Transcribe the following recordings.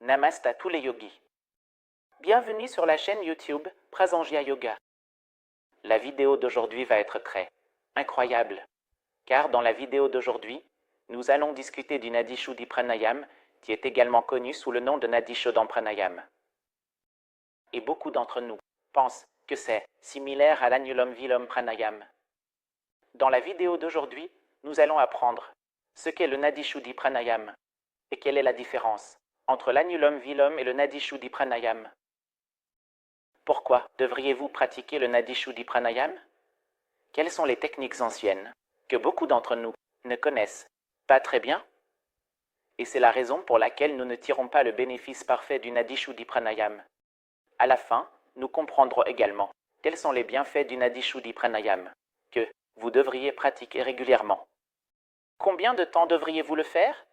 Namaste à tous les yogis. Bienvenue sur la chaîne YouTube Prasanjya Yoga. La vidéo d'aujourd'hui va être très incroyable, car dans la vidéo d'aujourd'hui, nous allons discuter du Nadi Shuddhi Pranayam, qui est également connu sous le nom de Nadi Shodhan Pranayam. Et beaucoup d'entre nous pensent que c'est similaire à l'Anulom Vilom Pranayam. Dans la vidéo d'aujourd'hui, nous allons apprendre ce qu'est le Nadi Shuddhi Pranayam et quelle est la différence entre l'Anulom Vilom et le Nadi Shuddhi Pranayam. Pourquoi devriez-vous pratiquer le Nadi Shuddhi Pranayam? Quelles sont les techniques anciennes que beaucoup d'entre nous ne connaissent pas très bien? Et c'est la raison pour laquelle nous ne tirons pas le bénéfice parfait du Nadi Shuddhi Pranayam. À la fin, nous comprendrons également quels sont les bienfaits du Nadi Shuddhi Pranayam que vous devriez pratiquer régulièrement. Combien de temps devriez-vous le faire?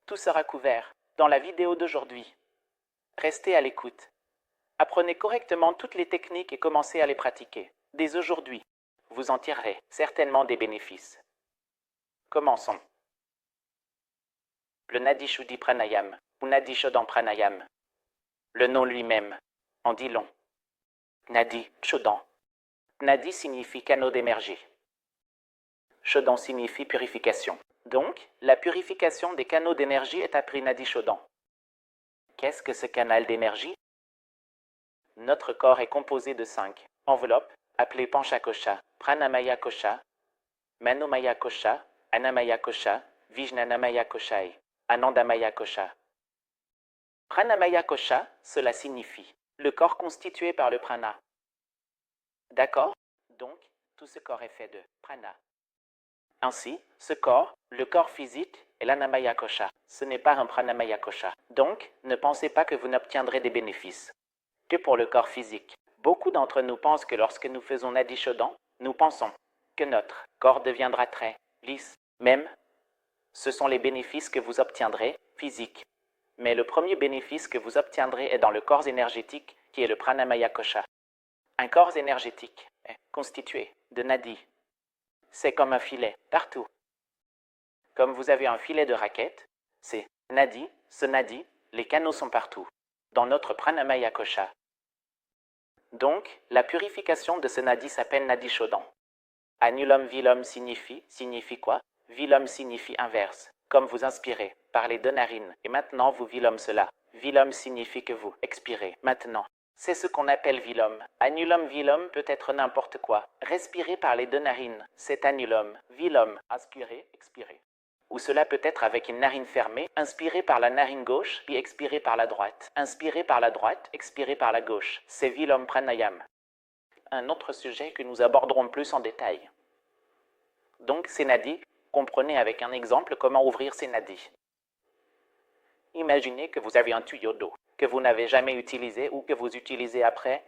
Tout sera couvert dans la vidéo d'aujourd'hui. Restez à l'écoute. Apprenez correctement toutes les techniques et commencez à les pratiquer. Dès aujourd'hui, vous en tirerez certainement des bénéfices. Commençons. Le Nadi Shuddhi Pranayam ou Nadi Shodhan Pranayam. Le nom lui-même en dit long. Nadi Shodhan. Nadi signifie canaux d'énergie. Shodhan signifie purification. Donc, la purification des canaux d'énergie est appelée Nadi Shodhan. Qu'est-ce que ce canal d'énergie? Notre corps est composé de 5 enveloppes appelées Panchakosha, Pranamaya Kosha, Manomaya Kosha, Annamaya Kosha, Vijnanamaya Kosha et Anandamaya Kosha. Pranamaya Kosha, cela signifie le corps constitué par le prana. D'accord? Donc, tout ce corps est fait de prana. Ainsi, ce corps, le corps physique, est l'Annamaya Kosha. Ce n'est pas un Pranamaya Kosha. Donc, ne pensez pas que vous n'obtiendrez des bénéfices que pour le corps physique. Beaucoup d'entre nous pensent que lorsque nous faisons Nadi Shodhan, nous pensons que notre corps deviendra très lisse. Même, ce sont les bénéfices que vous obtiendrez physiques. Mais le premier bénéfice que vous obtiendrez est dans le corps énergétique qui est le Pranamaya Kosha. Un corps énergétique est constitué de Nadi. C'est comme un filet partout. Comme vous avez un filet de raquette, c'est Nadi, ce Nadi, les canaux sont partout, dans notre Pranamaya Kosha. Donc, la purification de ce Nadi s'appelle Nadi Shodhan. Anulom Vilom signifie quoi? Vilom signifie inverse, comme vous inspirez par les deux narines, et maintenant vous Vilom cela. Vilom signifie que vous expirez maintenant. C'est ce qu'on appelle Vilom. Anulom Vilom peut être n'importe quoi. Respirer par les deux narines, c'est Anulom. Vilom, inspirer, expirer. Ou cela peut être avec une narine fermée, inspirer par la narine gauche, puis expirer par la droite. Inspirer par la droite, expirer par la gauche. C'est Vilom Pranayam. Un autre sujet que nous aborderons plus en détail. Donc, ces nadis, comprenez avec un exemple comment ouvrir ces nadis. Imaginez que vous avez un tuyau d'eau que vous n'avez jamais utilisé ou que vous utilisez après,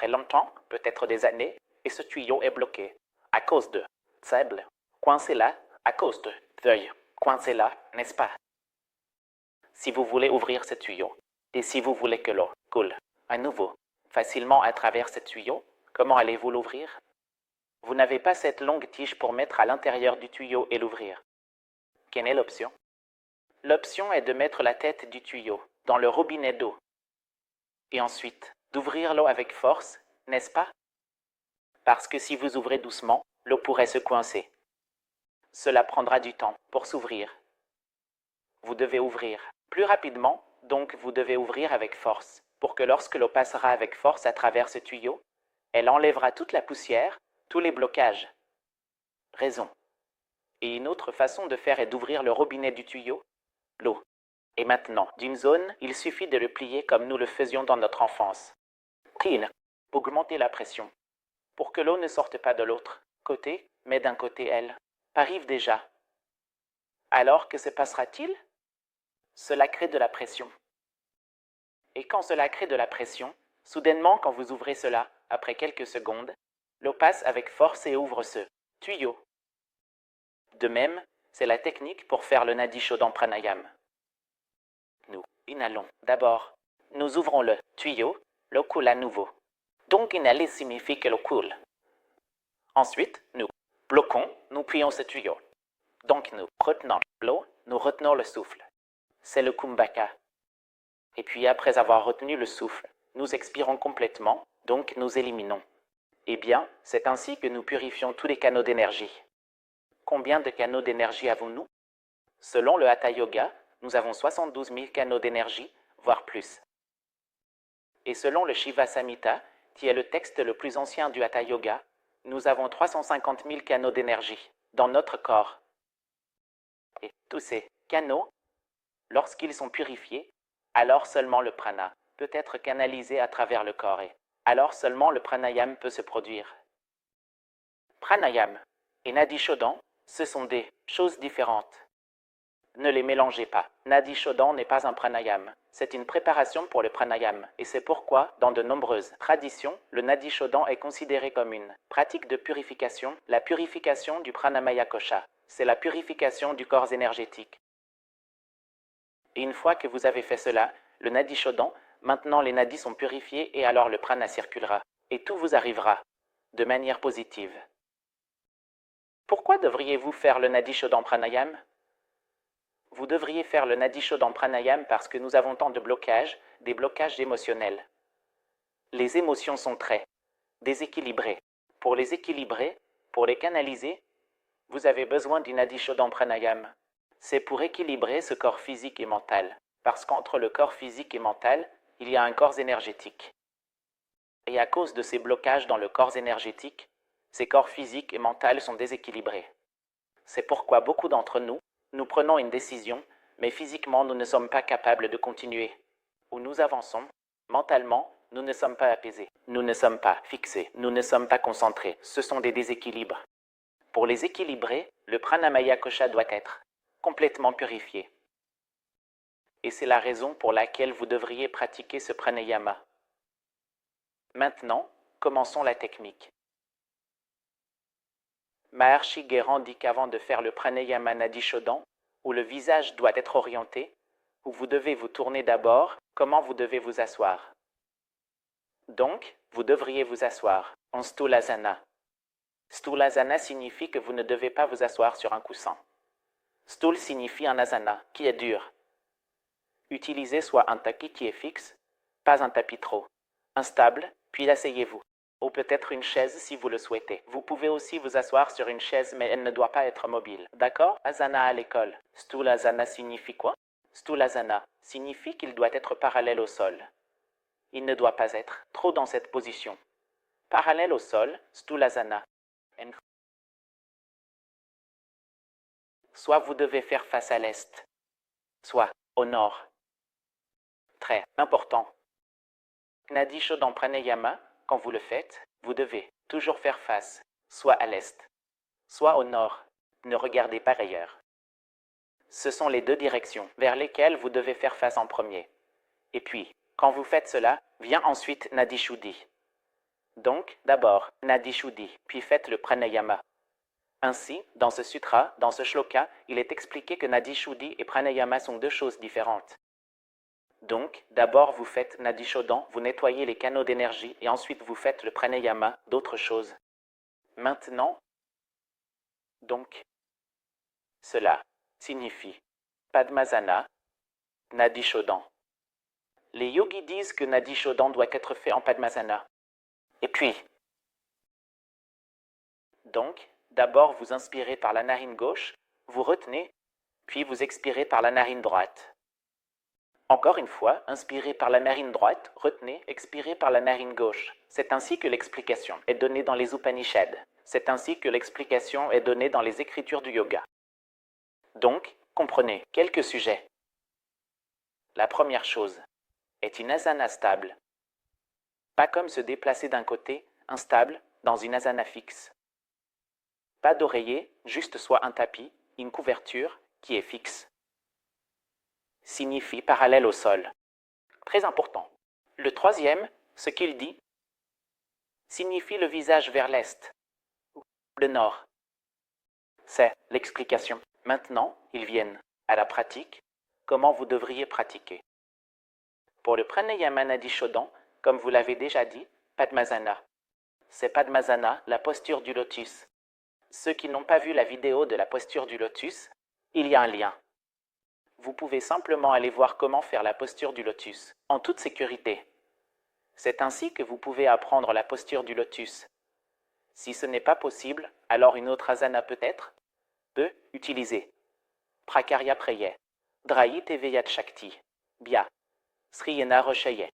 longtemps, peut-être des années, et ce tuyau est bloqué à cause de sable, coincé là, à cause de feuilles, coincé là, n'est-ce pas? Si vous voulez ouvrir ce tuyau, et si vous voulez que l'eau coule à nouveau facilement à travers ce tuyau, comment allez-vous l'ouvrir? Vous n'avez pas cette longue tige pour mettre à l'intérieur du tuyau et l'ouvrir. Quelle est l'option? L'option est de mettre la tête du tuyau dans le robinet d'eau et ensuite d'ouvrir l'eau avec force, n'est-ce pas? Parce que si vous ouvrez doucement, l'eau pourrait se coincer. Cela prendra du temps pour s'ouvrir. Vous devez ouvrir plus rapidement, donc vous devez ouvrir avec force pour que lorsque l'eau passera avec force à travers ce tuyau, elle enlèvera toute la poussière, tous les blocages. Raison. Et une autre façon de faire est d'ouvrir le robinet du tuyau, l'eau. Et maintenant, d'une zone, il suffit de le plier comme nous le faisions dans notre enfance. Clean, augmenter la pression, pour que l'eau ne sorte pas de l'autre côté, mais d'un côté elle arrive déjà. Alors que se passera-t-il? Cela crée de la pression. Et quand cela crée de la pression, soudainement quand vous ouvrez cela, après quelques secondes, l'eau passe avec force et ouvre ce tuyau. De même, c'est la technique pour faire le Nadi Shodhan Pranayam. Nous inhalons d'abord. Nous ouvrons le tuyau, l'eau coule à nouveau. Donc inhaler signifie que l'eau coule. Ensuite, nous bloquons, nous plions ce tuyau. Donc nous retenons l'eau, nous retenons le souffle. c'est le Kumbhaka. Et puis après avoir retenu le souffle, nous expirons complètement, donc nous éliminons. Eh bien, c'est ainsi que nous purifions tous les canaux d'énergie. Combien de canaux d'énergie avons-nous? Selon le Hatha Yoga, nous avons 72 000 canaux d'énergie, voire plus. Et selon le Shiva Samhita, qui est le texte le plus ancien du Hatha Yoga, nous avons 350 000 canaux d'énergie dans notre corps. Et tous ces canaux, lorsqu'ils sont purifiés, alors seulement le prana peut être canalisé à travers le corps et alors seulement le pranayama peut se produire. Pranayama et Nadi Shodhan, ce sont des choses différentes. Ne les mélangez pas. Nadi Shodhan n'est pas un pranayama. C'est une préparation pour le pranayama. Et c'est pourquoi, dans de nombreuses traditions, le Nadi Shodhan est considéré comme une pratique de purification, la purification du pranamaya kosha. C'est la purification du corps énergétique. Et une fois que vous avez fait cela, le Nadi Shodhan, maintenant les nadis sont purifiés et alors le prana circulera. Et tout vous arrivera de manière positive. Pourquoi devriez-vous faire le Nadi Shodhan pranayama? Vous devriez faire le Nadi Shodhan pranayama parce que nous avons tant de blocages, des blocages émotionnels. Les émotions sont très déséquilibrées. Pour les équilibrer, pour les canaliser, vous avez besoin du Nadi Shodhan pranayama. C'est pour équilibrer ce corps physique et mental. Parce qu'entre le corps physique et mental, il y a un corps énergétique. Et à cause de ces blocages dans le corps énergétique, ces corps physiques et mentaux sont déséquilibrés. C'est pourquoi beaucoup d'entre nous, nous prenons une décision, mais physiquement nous ne sommes pas capables de continuer. Ou nous avançons, mentalement, nous ne sommes pas apaisés, nous ne sommes pas fixés, nous ne sommes pas concentrés. Ce sont des déséquilibres. Pour les équilibrer, le pranamaya kosha doit être complètement purifié. Et c'est la raison pour laquelle vous devriez pratiquer ce pranayama. Maintenant, commençons la technique. Maharshi Guéran dit qu'avant de faire le pranayama Nadi Shodhan, où le visage doit être orienté, où vous devez vous tourner d'abord, comment vous devez vous asseoir. Donc, vous devriez vous asseoir en Stulasana. Stulasana signifie que vous ne devez pas vous asseoir sur un coussin. Stul signifie un asana, qui est dur. Utilisez soit un tapis qui est fixe, pas un tapis trop instable, puis asseyez-vous. Ou peut-être une chaise si vous le souhaitez. Vous pouvez aussi vous asseoir sur une chaise, mais elle ne doit pas être mobile. D'accord? Asana à l'école. Stulasana signifie quoi? Stulasana signifie qu'il doit être parallèle au sol. Il ne doit pas être trop dans cette position. Parallèle au sol, Stulasana. Soit vous devez faire face à l'est, soit au nord. Très important. Nadi Shodhan pranayama, quand vous le faites, vous devez toujours faire face, soit à l'est, soit au nord. Ne regardez pas ailleurs. Ce sont les deux directions vers lesquelles vous devez faire face en premier. Et puis, quand vous faites cela, vient ensuite Nadi Shuddhi. Donc, d'abord, Nadi Shuddhi, puis faites le pranayama. Ainsi, dans ce sutra, dans ce shloka, il est expliqué que Nadi Shuddhi et pranayama sont deux choses différentes. Donc, d'abord vous faites Nadi Shodhan, vous nettoyez les canaux d'énergie et ensuite vous faites le pranayama, d'autres choses. Maintenant, donc, cela signifie Padmasana, Nadi Shodhan. Les yogis disent que Nadi Shodhan doit être fait en Padmasana. Et puis, donc, d'abord vous inspirez par la narine gauche, vous retenez, puis vous expirez par la narine droite. Encore une fois, inspirez par la narine droite, retenez, expirez par la narine gauche. C'est ainsi que l'explication est donnée dans les Upanishads. C'est ainsi que l'explication est donnée dans les écritures du yoga. Donc, comprenez quelques sujets. La première chose est une asana stable. Pas comme se déplacer d'un côté, instable, dans une asana fixe. Pas d'oreiller, juste soit un tapis, une couverture qui est fixe. Signifie parallèle au sol. Très important. Le troisième, ce qu'il dit, signifie le visage vers l'est, ou le nord. C'est l'explication. Maintenant, ils viennent à la pratique, comment vous devriez pratiquer. Pour le pranayama Nadi Shodhan, comme vous l'avez déjà dit, Padmasana. C'est Padmasana, la posture du lotus. Ceux qui n'ont pas vu la vidéo de la posture du lotus, il y a un lien. vous pouvez simplement aller voir comment faire la posture du lotus, en toute sécurité. C'est ainsi que vous pouvez apprendre la posture du lotus. Si ce n'est pas possible, alors une autre asana peut-être peut utiliser. Prakarya Preye, Drayit Eveyat Shakti, Bya, Sriyena Rochaye.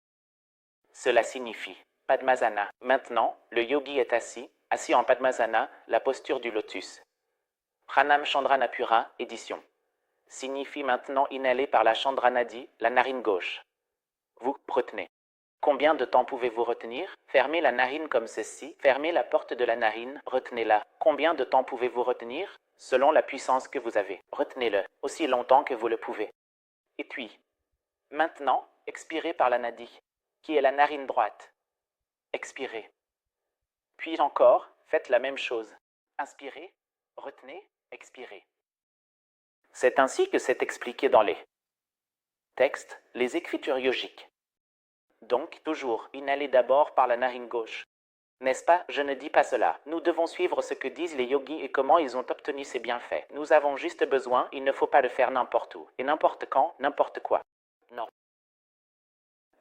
Cela signifie Padmasana. Maintenant, le yogi est assis en Padmasana, la posture du lotus. Pranam Chandranapura, édition. Signifie maintenant inhaler par la Chandranadi, la narine gauche. Vous retenez. Combien de temps pouvez-vous retenir? Fermez la narine comme ceci, fermez la porte de la narine, retenez-la. Combien de temps pouvez-vous retenir? Selon la puissance que vous avez. Retenez-le aussi longtemps que vous le pouvez. Et puis, maintenant, expirez par la nadi, qui est la narine droite. Expirez. Puis encore, faites la même chose. Inspirez, retenez, expirez. C'est ainsi que c'est expliqué dans les textes, les écritures yogiques. Donc, toujours, inhalez d'abord par la narine gauche. N'est-ce pas? Je ne dis pas cela. Nous devons suivre ce que disent les yogis et comment ils ont obtenu ces bienfaits. Nous avons juste besoin, il ne faut pas le faire n'importe où, et n'importe quand, n'importe quoi. Non.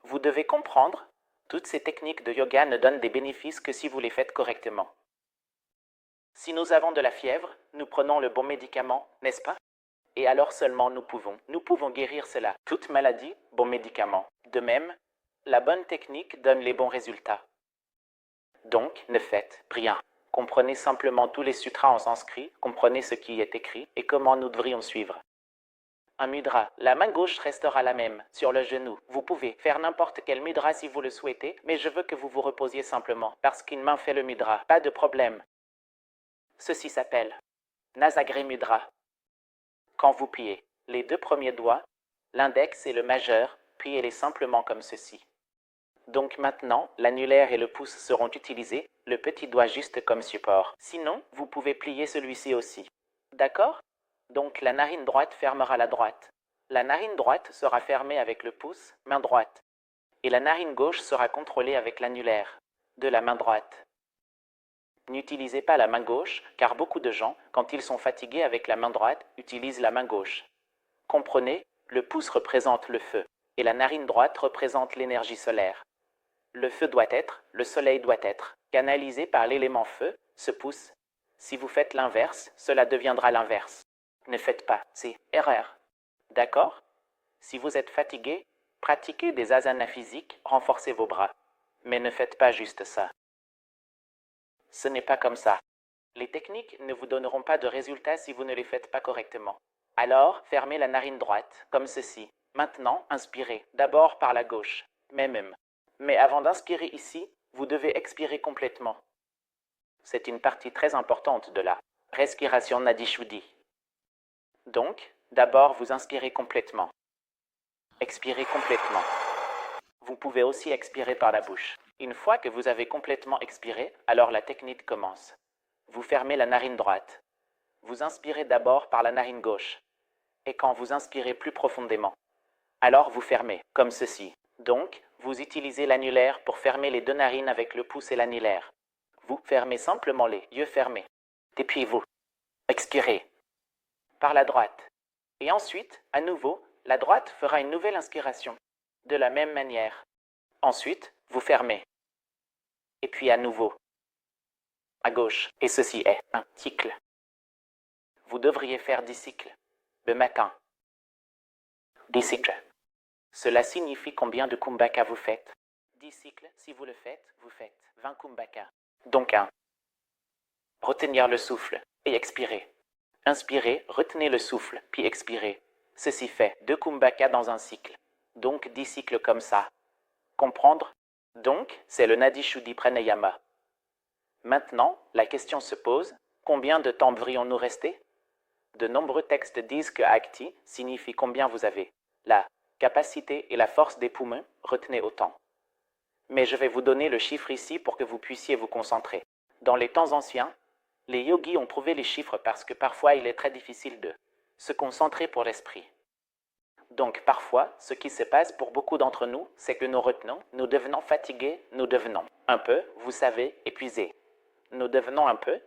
Vous devez comprendre, toutes ces techniques de yoga ne donnent des bénéfices que si vous les faites correctement. Si nous avons de la fièvre, nous prenons le bon médicament, n'est-ce pas? Et alors seulement nous pouvons guérir cela. Toute maladie, bon médicament. De même, la bonne technique donne les bons résultats. Donc, ne faites rien. Comprenez simplement tous les sutras en sanskrit, comprenez ce qui est écrit et comment nous devrions suivre. Un mudra, la main gauche restera la même, sur le genou. Vous pouvez faire n'importe quel mudra si vous le souhaitez, mais je veux que vous vous reposiez simplement, parce qu'une main fait le mudra, pas de problème. Ceci s'appelle Nasagre Mudra. Quand vous pliez les deux premiers doigts, l'index et le majeur, pliez-les simplement comme ceci. Donc maintenant, l'annulaire et le pouce seront utilisés, le petit doigt juste comme support. Sinon, vous pouvez plier celui-ci aussi. D'accord? Donc la narine droite fermera la droite. La narine droite sera fermée avec le pouce, main droite. Et la narine gauche sera contrôlée avec l'annulaire, de la main droite. N'utilisez pas la main gauche, car beaucoup de gens, quand ils sont fatigués avec la main droite, utilisent la main gauche. Comprenez, le pouce représente le feu, et la narine droite représente l'énergie solaire. Le feu doit être, le soleil doit être, canalisé par l'élément feu, ce pouce. Si vous faites l'inverse, cela deviendra l'inverse. Ne faites pas, c'est erreur. D'accord? Si vous êtes fatigué, pratiquez des asanas physiques, renforcez vos bras. Mais ne faites pas juste ça. Ce n'est pas comme ça. Les techniques ne vous donneront pas de résultats si vous ne les faites pas correctement. Alors, fermez la narine droite, comme ceci. Maintenant, inspirez, d'abord par la gauche, même. Mais avant d'inspirer ici, vous devez expirer complètement. C'est une partie très importante de la respiration Nadi Shuddhi. Donc, d'abord vous inspirez complètement. Expirez complètement. Vous pouvez aussi expirer par la bouche. Une fois que vous avez complètement expiré, alors la technique commence. Vous fermez la narine droite. Vous inspirez d'abord par la narine gauche. Et quand vous inspirez plus profondément, alors vous fermez, comme ceci. Donc, vous utilisez l'annulaire pour fermer les deux narines avec le pouce et l'annulaire. Vous fermez simplement les yeux fermés. Et puis vous expirez par la droite. Et ensuite, à nouveau, la droite fera une nouvelle inspiration. De la même manière. Ensuite, vous fermez. Et puis à nouveau. À gauche. Et ceci est un cycle. Vous devriez faire 10 cycles. Le matin. 10 cycles. Cela signifie combien de kumbhaka vous faites. 10 cycles, si vous le faites, vous faites 20 kumbhaka. Donc 1. Retenir le souffle et expirer. Inspirez, retenez le souffle, puis expirez. Ceci fait 2 kumbhaka dans un cycle. Donc 10 cycles comme ça. Comprendre? Donc, c'est le Nadi Shuddhi Pranayama. Maintenant, la question se pose, combien de temps devrions-nous rester? De nombreux textes disent que Akti signifie combien vous avez. La capacité et la force des poumons, retenez autant. Mais je vais vous donner le chiffre ici pour que vous puissiez vous concentrer. Dans les temps anciens, les yogis ont trouvé les chiffres parce que parfois il est très difficile de se concentrer pour l'esprit. Donc parfois, ce qui se passe pour beaucoup d'entre nous, c'est que nous retenons, nous devenons fatigués, nous devenons un peu, vous savez, épuisés. Nous devenons un peu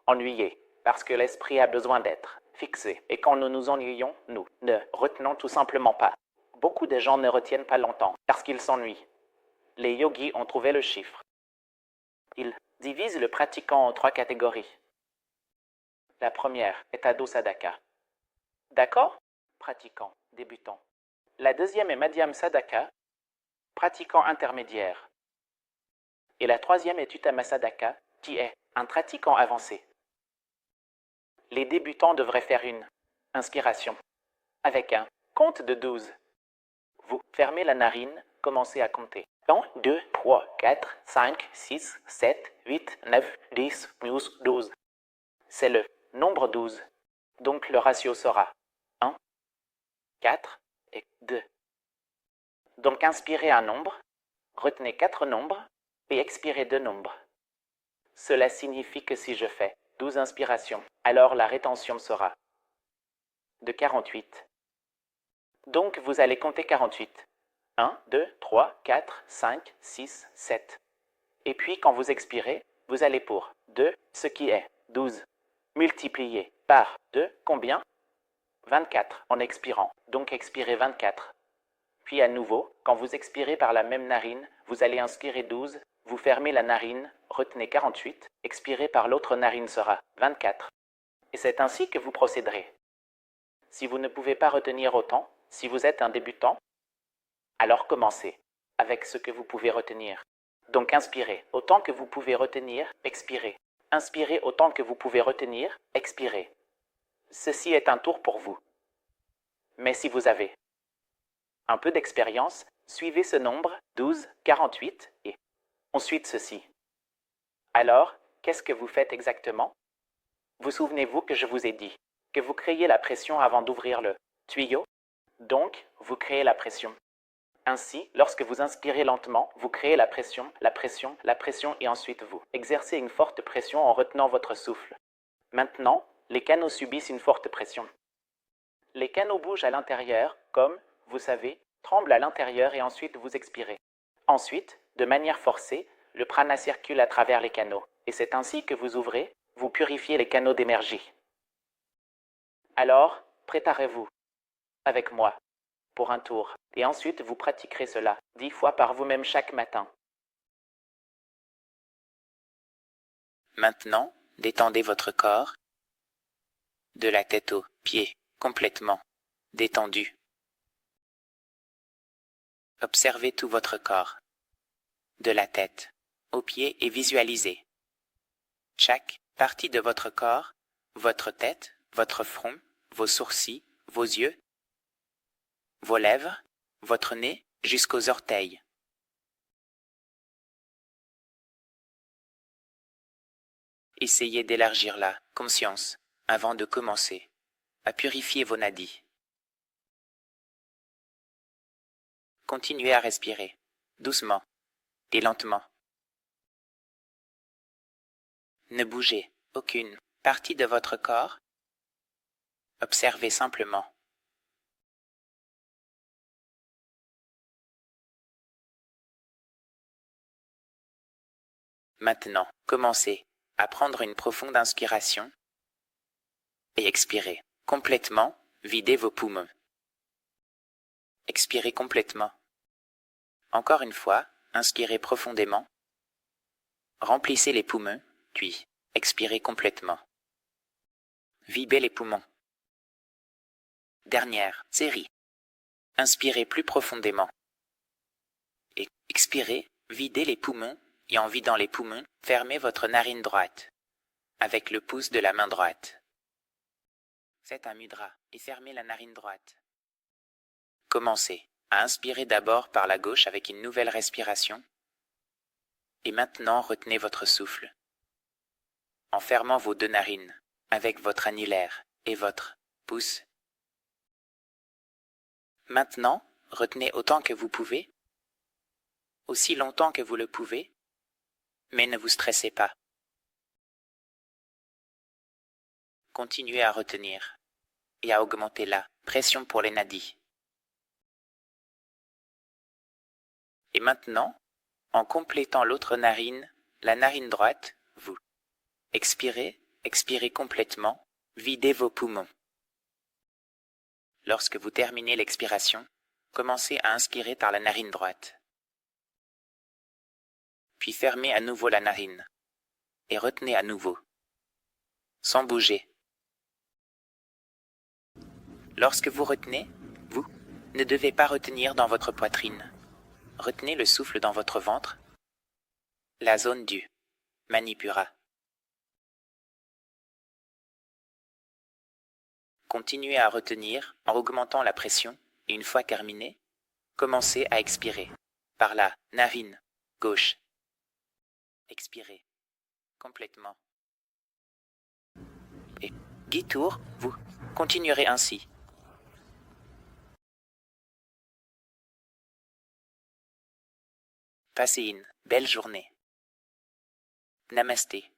ennuyés, parce que l'esprit a besoin d'être fixé. Et quand nous nous ennuyons, nous ne retenons tout simplement pas. Beaucoup de gens ne retiennent pas longtemps parce qu'ils s'ennuient. Les yogis ont trouvé le chiffre. Ils divisent le pratiquant en 3 catégories. La première est Adho Sadhaka. D'accord? Pratiquant, débutant. La deuxième est Madhyam Sadhaka, pratiquant intermédiaire. Et la troisième est Uttama Sadhaka, qui est un pratiquant avancé. Les débutants devraient faire une inspiration avec un compte de 12. Vous fermez la narine, commencez à compter. 1, 2, 3, 4, 5, 6, 7, 8, 9, 10, 11, 12. C'est le nombre 12. Donc le ratio sera 1, 4 et 2. Donc inspirez un nombre, retenez 4 nombres et expirez 2 nombres. Cela signifie que si je fais 12 inspirations, alors la rétention sera de 48. Donc vous allez compter 48. 1, 2, 3, 4, 5, 6, 7. Et puis quand vous expirez, vous allez pour 2, ce qui est 12, multiplié par 2, combien? 24 en expirant. Donc expirez 24. Puis à nouveau, quand vous expirez par la même narine, vous allez inspirer 12, vous fermez la narine, retenez 48, expirez par l'autre narine sera 24. Et c'est ainsi que vous procéderez. Si vous ne pouvez pas retenir autant, si vous êtes un débutant, alors commencez avec ce que vous pouvez retenir. Donc inspirez autant que vous pouvez retenir, expirez. Inspirez autant que vous pouvez retenir, expirez. Ceci est un tour pour vous. Mais si vous avez un peu d'expérience, suivez ce nombre 12, 48 et ensuite ceci. Alors, qu'est-ce que vous faites exactement? Vous souvenez-vous que je vous ai dit que vous créez la pression avant d'ouvrir le tuyau? Donc, vous créez la pression. Ainsi, lorsque vous inspirez lentement, vous créez la pression, la pression, la pression et ensuite vous exercez une forte pression en retenant votre souffle. Maintenant, les canaux subissent une forte pression. Les canaux bougent à l'intérieur comme, vous savez, tremblent à l'intérieur et ensuite vous expirez. Ensuite, de manière forcée, le prana circule à travers les canaux. Et c'est ainsi que vous ouvrez, vous purifiez les canaux d'énergie. Alors, préparez-vous avec moi pour un tour. Et ensuite, vous pratiquerez cela 10 fois par vous-même chaque matin. Maintenant, détendez votre corps, de la tête aux pieds, complètement détendu. Observez tout votre corps, de la tête aux pieds et visualisez chaque partie de votre corps, votre tête, votre front, vos sourcils, vos yeux, vos lèvres, votre nez jusqu'aux orteils. Essayez d'élargir la conscience avant de commencer à purifier vos nadis. Continuez à respirer, doucement et lentement. Ne bougez aucune partie de votre corps. Observez simplement. Maintenant, commencez à prendre une profonde inspiration et expirez. Complètement, videz vos poumons. Expirez complètement. Encore une fois, inspirez profondément. Remplissez les poumons, puis expirez complètement. Videz les poumons. Dernière série. Inspirez plus profondément. Et expirez, videz les poumons et en vidant les poumons, fermez votre narine droite avec le pouce de la main droite. Faites un mudra et fermez la narine droite. Commencez à inspirer d'abord par la gauche avec une nouvelle respiration et maintenant retenez votre souffle en fermant vos 2 narines avec votre annulaire et votre pouce. Maintenant, retenez autant que vous pouvez, aussi longtemps que vous le pouvez, mais ne vous stressez pas. Continuez à retenir et à augmenter la pression pour les nadis. Et maintenant, en complétant l'autre narine, la narine droite, vous expirez, expirez complètement, videz vos poumons. Lorsque vous terminez l'expiration, commencez à inspirer par la narine droite. Puis fermez à nouveau la narine et retenez à nouveau, sans bouger. Lorsque vous retenez, vous ne devez pas retenir dans votre poitrine. Retenez le souffle dans votre ventre, la zone du Manipura. Continuez à retenir en augmentant la pression et une fois terminé, commencez à expirer par la narine gauche. Expirez complètement. Et 10 tours, vous continuerez ainsi. Passez une belle journée. Namasté.